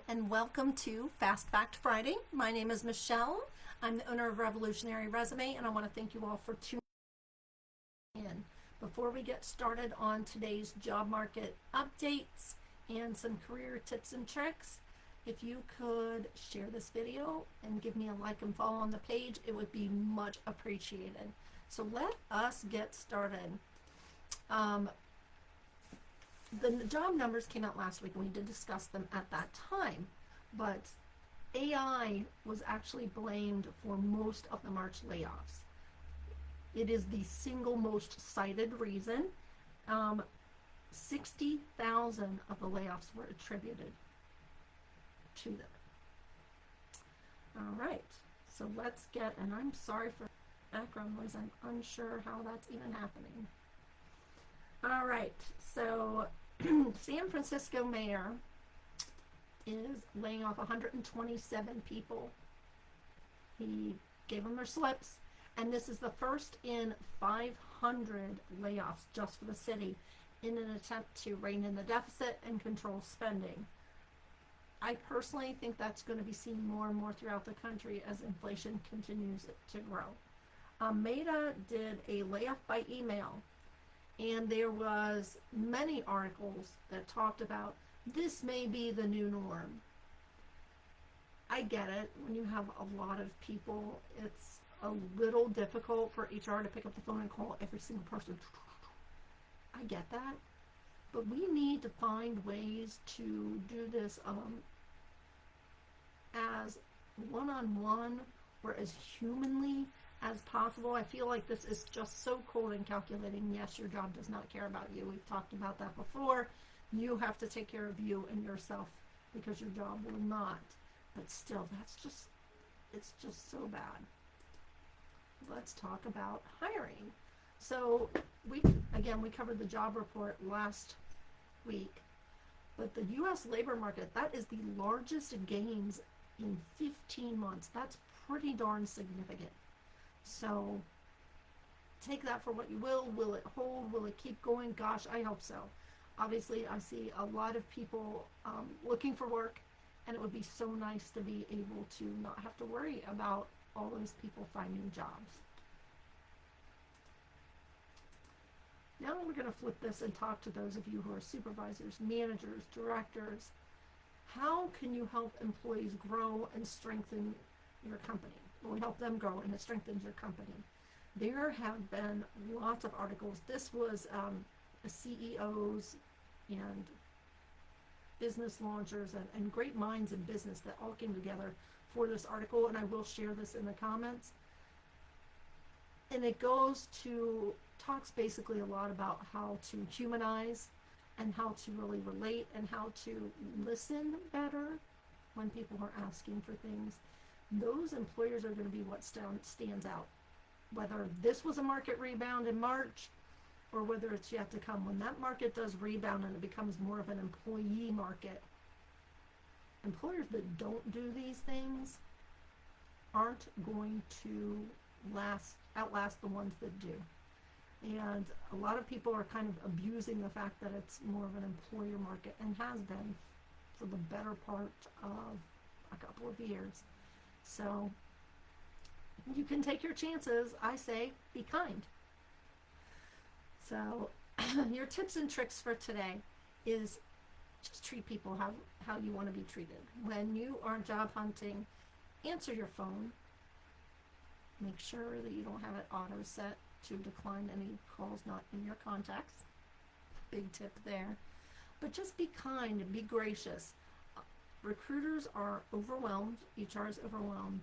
and welcome to Fast Fact Friday. My name is Michelle. I'm the owner of Revolutionary Resume, and I want to thank you all for tuning in. Before we get started on today's job market updates and some career tips and tricks, if you could share this video and give me a like and follow on the page, it would be much appreciated. So let us get started. The job numbers came out last week and we did discuss them at that time, but AI was actually blamed for most of the March layoffs. It is the single most cited reason. 60,000 of the layoffs were attributed to them. All right, so let's get, and I'm sorry for background noise, I'm unsure how that's even happening. All right, so San Francisco mayor is laying off 127 people. He gave them their slips, and this is the first in 500 layoffs just for the city in an attempt to rein in the deficit and control spending. I personally think that's going to be seen more and more throughout the country as inflation continues to grow. Meta did a layoff by email, and there was many articles that talked about this may be the new norm. I get it. When you have a lot of people, it's a little difficult for HR to pick up the phone and call every single person. I get that. But we need to find ways to do this as one-on-one or as humanly as possible. I feel like this is just so cold and calculating. Yes, your job does not care about you. We've talked about that before. You have to take care of you and yourself because your job will not. But still, it's just so bad. Let's talk about hiring. So we covered the job report last week, but the U.S. labor market, that is the largest gains in 15 months. That's pretty darn significant. So take that for what you will. Will it hold? Will it keep going? Gosh, I hope so. Obviously, I see a lot of people looking for work, and it would be so nice to be able to not have to worry about all those people finding jobs. Now we're going to flip this and talk to those of you who are supervisors, managers, directors. How can you help employees grow and strengthen your company? Or help them grow and it strengthens your company? There have been lots of articles. This was CEOs and business launchers and great minds in business that all came together for this article, and I will share this in the comments. And it talks basically a lot about how to humanize and how to really relate and how to listen better when people are asking for things. Those employers are going to be what stands out. Whether this was a market rebound in March or whether it's yet to come. When that market does rebound and it becomes more of an employee market, employers that don't do these things aren't going to outlast the ones that do. And a lot of people are kind of abusing the fact that it's more of an employer market, and has been for the better part of a couple of years. So you can take your chances. I say be kind. So your tips and tricks for today is just treat people how you want to be treated. When you are job hunting, answer your phone. Make sure that you don't have it auto set to decline any calls not in your contacts. Big tip there. But just be kind and be gracious. Recruiters are overwhelmed. HR is overwhelmed.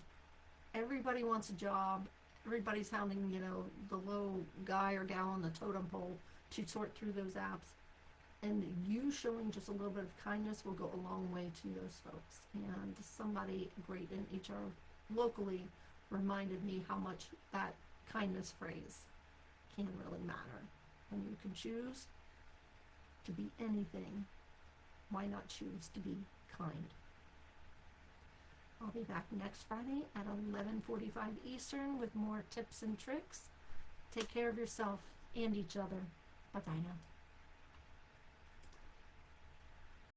Everybody wants a job. Everybody's hounding, the low guy or gal on the totem pole to sort through those apps. And you showing just a little bit of kindness will go a long way to those folks. And somebody great in HR locally reminded me how much that kindness phrase can really matter. When you can choose to be anything, why not choose to be kind? I'll be back next Friday at 11:45 Eastern with more tips and tricks. Take care of yourself and each other. Bye-bye now.